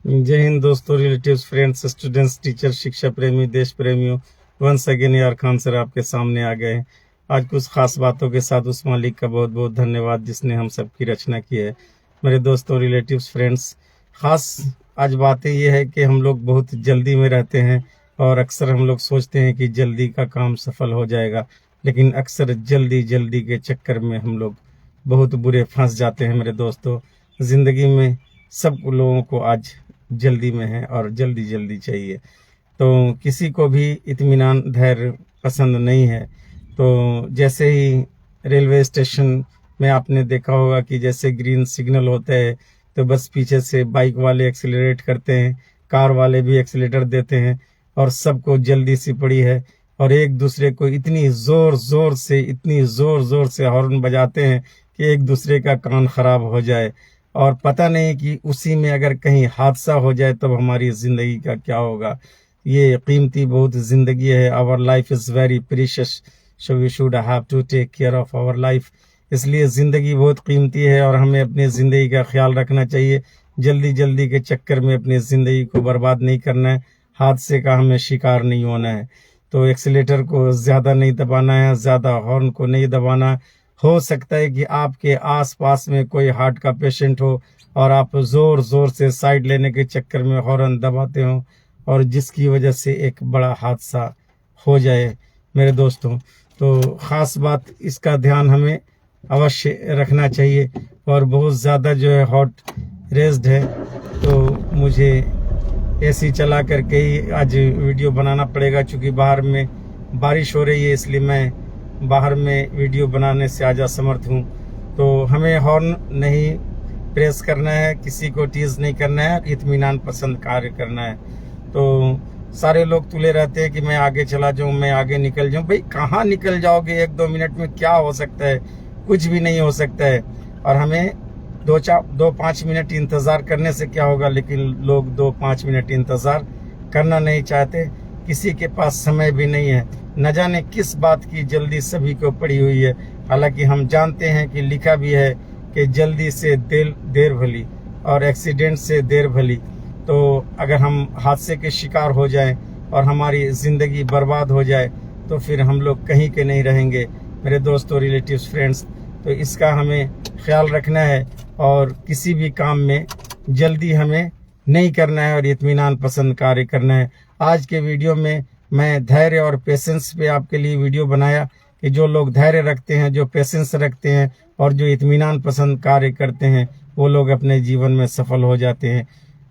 जय हिंद दोस्तों, relatives, friends, students, teacher, शिक्षा प्रेमी, देश प्रेमियों। वंस अगेन यार खान सर आपके सामने आ गए हैं आज कुछ खास बातों के साथ। उस मालिक का बहुत बहुत धन्यवाद जिसने हम सबकी रचना की है। मेरे दोस्तों, रिलेटिव्स, फ्रेंड्स, खास आज बातें ये है कि हम लोग बहुत जल्दी में रहते हैं और अक्सर हम लोग सोचते हैं कि जल्दी का काम सफल हो जाएगा, लेकिन अक्सर जल्दी जल्दी के चक्कर में हम लोग बहुत बुरे फंस जाते हैं। मेरे दोस्तों, ज़िंदगी में सब लोगों को आज जल्दी में है और जल्दी जल्दी चाहिए, तो किसी को भी इत्मीनान धैर्य पसंद नहीं है। तो जैसे ही रेलवे स्टेशन में आपने देखा होगा कि जैसे ग्रीन सिग्नल होता है तो बस पीछे से बाइक वाले एक्सीलरेट करते हैं, कार वाले भी एक्सीलेटर देते हैं और सबको जल्दी सी पड़ी है और एक दूसरे को इतनी जोर जोर से हॉर्न बजाते हैं कि एक दूसरे का कान खराब हो जाए और पता नहीं कि उसी में अगर कहीं हादसा हो जाए तब हमारी ज़िंदगी का क्या होगा। ये कीमती बहुत ज़िंदगी है। Our life is very precious, so we should have to take care of our life. इसलिए ज़िंदगी बहुत कीमती है और हमें अपनी ज़िंदगी का ख्याल रखना चाहिए। जल्दी जल्दी के चक्कर में अपनी ज़िंदगी को बर्बाद नहीं करना है, हादसे का हमें शिकार नहीं होना है। तो एक्सीलेटर को ज़्यादा नहीं दबाना है, ज़्यादा हॉर्न को नहीं दबाना है। हो सकता है कि आपके आसपास में कोई हार्ट का पेशेंट हो और आप जोर जोर से साइड लेने के चक्कर में हॉर्न दबाते हो और जिसकी वजह से एक बड़ा हादसा हो जाए। मेरे दोस्तों, तो ख़ास बात इसका ध्यान हमें अवश्य रखना चाहिए। और बहुत ज़्यादा जो है हॉट रेस्ड है तो मुझे एसी चला करके ही आज वीडियो बनाना पड़ेगा, क्योंकि बाहर में बारिश हो रही है, इसलिए मैं बाहर में वीडियो बनाने से आज असमर्थ हूँ। तो हमें हॉर्न नहीं प्रेस करना है, किसी को टीज नहीं करना है, इत्मीनान पसंद कार्य करना है। तो सारे लोग तुले रहते हैं कि मैं आगे चला जाऊं, मैं आगे निकल जाऊं। भाई कहाँ निकल जाओगे? 1-2 मिनट में क्या हो सकता है? कुछ भी नहीं हो सकता है। और हमें 2-5 मिनट इंतज़ार करने से क्या होगा, लेकिन लोग 2-5 मिनट इंतज़ार करना नहीं चाहते। किसी के पास समय भी नहीं है। न जाने किस बात की जल्दी सभी को पड़ी हुई है। हालांकि हम जानते हैं कि लिखा भी है कि जल्दी से देर भली और एक्सीडेंट से देर भली। तो अगर हम हादसे के शिकार हो जाएं और हमारी ज़िंदगी बर्बाद हो जाए तो फिर हम लोग कहीं के नहीं रहेंगे। मेरे दोस्तों, रिलेटिव्स, फ्रेंड्स, तो इसका हमें ख्याल रखना है और किसी भी काम में जल्दी हमें नहीं करना है और इत्मीनान पसंद कार्य करना है। आज के वीडियो में मैं धैर्य और पेशेंस पे आपके लिए वीडियो बनाया कि जो लोग धैर्य रखते हैं, जो पेशेंस रखते हैं और जो इत्मीनान पसंद कार्य करते हैं, वो लोग अपने जीवन में सफल हो जाते हैं।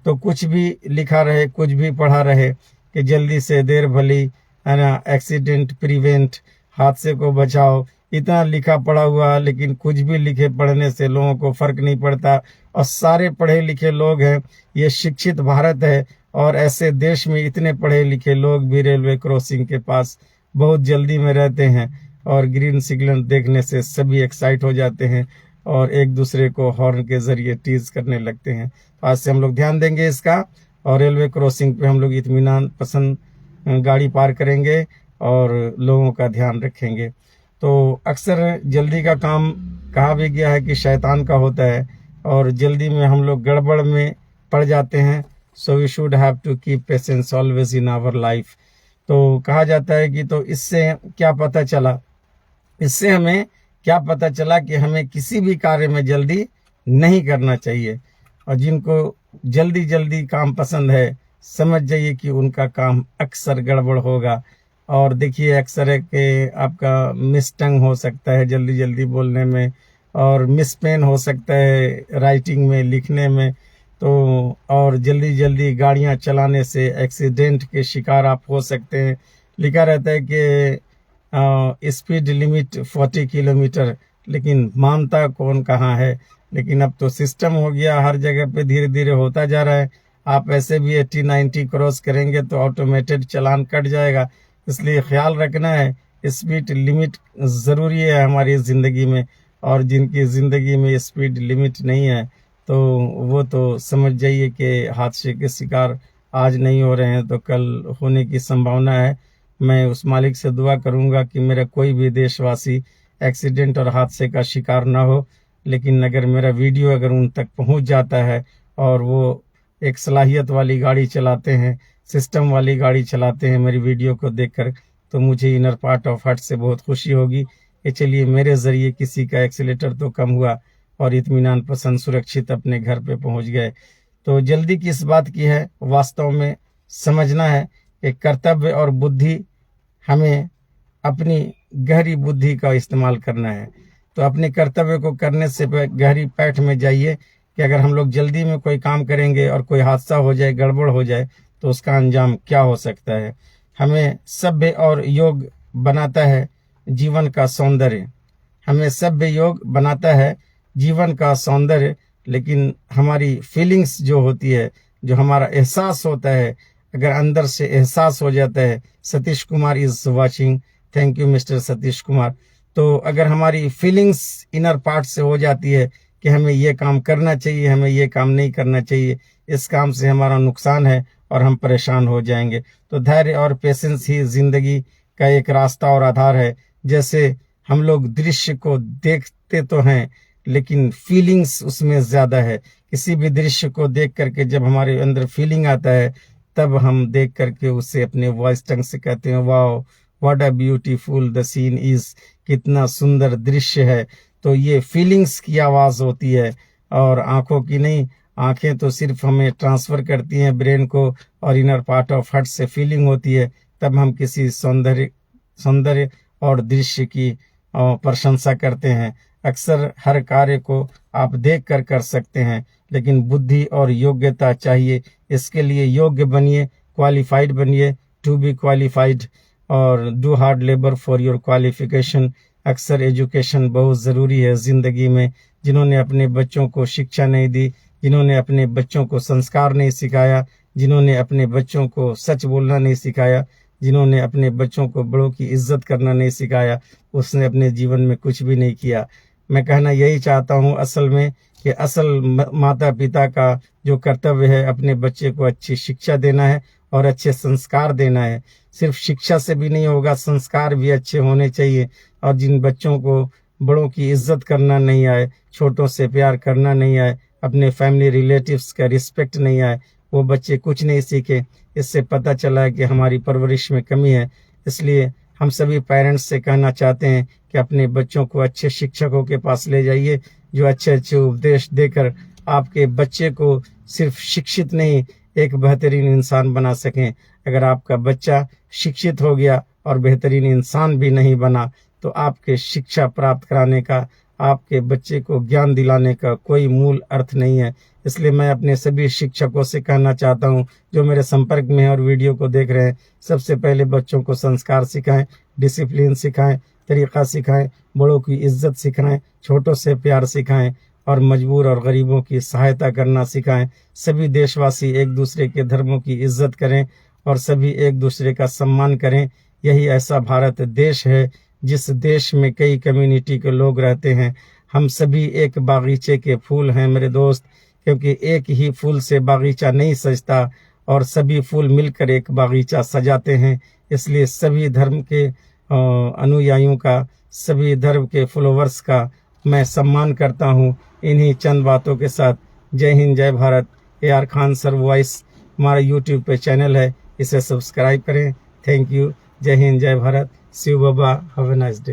तो कुछ भी लिखा रहे, कुछ भी पढ़ा रहे कि जल्दी से देर भली, है ना, एक्सीडेंट प्रिवेंट, हादसे को बचाओ, इतना लिखा पढ़ा हुआ, लेकिन कुछ भी लिखे पढ़ने से लोगों को फर्क नहीं पड़ता। और सारे पढ़े लिखे लोग हैं, ये शिक्षित भारत है और ऐसे देश में इतने पढ़े लिखे लोग भी रेलवे क्रॉसिंग के पास बहुत जल्दी में रहते हैं और ग्रीन सिग्नल देखने से सभी एक्साइट हो जाते हैं और एक दूसरे को हॉर्न के जरिए टीज करने लगते हैं। आज से हम लोग ध्यान देंगे इसका और रेलवे क्रॉसिंग पे हम लोग इत्मीनान पसंद गाड़ी पार करेंगे और लोगों का ध्यान रखेंगे। तो अक्सर जल्दी का काम कहा भी गया है कि शैतान का होता है और जल्दी में हम लोग गड़बड़ में पड़ जाते हैं। So we should have to keep patience always in our life. तो कहा जाता है कि तो इससे क्या पता चला, इससे हमें क्या पता चला कि हमें किसी भी कार्य में जल्दी नहीं करना चाहिए। और जिनको जल्दी जल्दी काम पसंद है, समझ जाइए कि उनका काम अक्सर गड़बड़ होगा। और देखिए, अक्सर है कि आपका मिस टंग हो सकता है जल्दी जल्दी बोलने में और मिस पेन हो सकता है राइटिंग में, लिखने में। तो और जल्दी जल्दी गाड़ियां चलाने से एक्सीडेंट के शिकार आप हो सकते हैं। लिखा रहता है कि स्पीड लिमिट 40 किलोमीटर, लेकिन मानता कौन कहाँ है। लेकिन अब तो सिस्टम हो गया, हर जगह पे धीरे धीरे होता जा रहा है। आप ऐसे भी 80-90 क्रॉस करेंगे तो ऑटोमेटेड चालान कट जाएगा। इसलिए ख्याल रखना है, स्पीड लिमिट ज़रूरी है हमारी ज़िंदगी में। और जिनकी ज़िंदगी में स्पीड लिमिट नहीं है तो वो तो समझ जाइए कि हादसे के शिकार आज नहीं हो रहे हैं तो कल होने की संभावना है। मैं उस मालिक से दुआ करूंगा कि मेरा कोई भी देशवासी एक्सीडेंट और हादसे का शिकार ना हो। लेकिन अगर मेरा वीडियो अगर उन तक पहुंच जाता है और वो एक सलाहियत वाली गाड़ी चलाते हैं, सिस्टम वाली गाड़ी चलाते हैं मेरी वीडियो को देखकर, तो मुझे इनर पार्ट ऑफ हार्ट से बहुत खुशी होगी कि चलिए मेरे ज़रिए किसी का एक्सीलेटर तो कम हुआ और इत्मीनान पसंद सुरक्षित अपने घर पे पहुंच गए। तो जल्दी किस बात की है, वास्तव में समझना है कि कर्तव्य और बुद्धि, हमें अपनी गहरी बुद्धि का इस्तेमाल करना है। तो अपने कर्तव्य को करने से गहरी पैठ में जाइए कि अगर हम लोग जल्दी में कोई काम करेंगे और कोई हादसा हो जाए, गड़बड़ हो जाए, तो उसका अंजाम क्या हो सकता है। हमें सभ्य और योग बनाता है जीवन का सौंदर्य, हमें सभ्य योग बनाता है जीवन का सौंदर्य, लेकिन हमारी फीलिंग्स जो होती है, जो हमारा एहसास होता है, अगर अंदर से एहसास हो जाता है, Satish Kumar is watching, thank you mister Satish Kumar. तो अगर हमारी फीलिंग्स इनर पार्ट से हो जाती है कि हमें ये काम करना चाहिए, हमें ये काम नहीं करना चाहिए, इस काम से हमारा नुकसान है और हम परेशान हो जाएंगे। तो धैर्य और पेशेंस ही जिंदगी का एक रास्ता और आधार है। जैसे हम लोग दृश्य को देखते तो हैं, लेकिन फीलिंग्स उसमें ज्यादा है। किसी भी दृश्य को देख करके जब हमारे अंदर फीलिंग आता है, तब हम देख करके उसे अपने वॉइस टंग से कहते हैं, wow what a beautiful the scene is, कितना सुंदर दृश्य है। तो ये फीलिंग्स की आवाज होती है और आंखों की नहीं। आंखें तो सिर्फ हमें ट्रांसफर करती हैं ब्रेन को, और इनर पार्ट ऑफ हार्ट से फीलिंग होती है, तब हम किसी सौंदर्य और दृश्य की प्रशंसा करते हैं। अक्सर हर कार्य को आप देख कर सकते हैं, लेकिन बुद्धि और योग्यता चाहिए। इसके लिए योग्य बनिए, क्वालिफाइड बनिए, टू बी क्वालिफाइड, और do hard labour for your qualification. अक्सर एजुकेशन बहुत ज़रूरी है ज़िंदगी में। जिन्होंने अपने बच्चों को शिक्षा नहीं दी, जिन्होंने अपने बच्चों को संस्कार नहीं सिखाया, जिन्होंने अपने बच्चों को सच बोलना नहीं सिखाया, जिन्होंने अपने बच्चों को बड़ों की इज्जत करना नहीं सिखाया, उसने अपने जीवन में कुछ भी नहीं किया। मैं कहना यही चाहता हूँ असल में कि असल माता पिता का जो कर्तव्य है, अपने बच्चे को अच्छी शिक्षा देना है और अच्छे संस्कार देना है। सिर्फ शिक्षा से भी नहीं होगा, संस्कार भी अच्छे होने चाहिए। और जिन बच्चों को बड़ों की इज्जत करना नहीं आए, छोटों से प्यार करना नहीं आए, अपने फैमिली रिलेटिव्स का रिस्पेक्ट नहीं आए, वो बच्चे कुछ नहीं सीखे। इससे पता चला है कि हमारी परवरिश में कमी है। इसलिए हम सभी पेरेंट्स से कहना चाहते हैं कि अपने बच्चों को अच्छे शिक्षकों के पास ले जाइए, जो अच्छे अच्छे उपदेश देकर आपके बच्चे को सिर्फ शिक्षित नहीं, एक बेहतरीन इंसान बना सकें। अगर आपका बच्चा शिक्षित हो गया और बेहतरीन इंसान भी नहीं बना, तो आपके शिक्षा प्राप्त कराने का, आपके बच्चे को ज्ञान दिलाने का कोई मूल अर्थ नहीं है। इसलिए मैं अपने सभी शिक्षकों से कहना चाहता हूं, जो मेरे संपर्क में हैं और वीडियो को देख रहे हैं, सबसे पहले बच्चों को संस्कार सिखाएं, डिसिप्लिन सिखाएं, तरीका सिखाएं, बड़ों की इज्जत सिखाएं, छोटों से प्यार सिखाएं और मजबूर और गरीबों की सहायता करना सिखाएं। सभी देशवासी एक दूसरे के धर्मों की इज्जत करें और सभी एक दूसरे का सम्मान करें। यही ऐसा भारत देश है जिस देश में कई कम्युनिटी के लोग रहते हैं। हम सभी एक बागीचे के फूल हैं मेरे दोस्त, क्योंकि एक ही फूल से बागीचा नहीं सजता और सभी फूल मिलकर एक बागीचा सजाते हैं। इसलिए सभी धर्म के अनुयायियों का, सभी धर्म के फॉलोवर्स का मैं सम्मान करता हूं। इन्हीं चंद बातों के साथ जय हिंद, जय Bharat. AR Khan sir voice हमारा YouTube पे चैनल है, इसे सब्सक्राइब करें। Thank you. जय हिंद, जय भारत। शिव बाबा, हैव अ नाइस डे।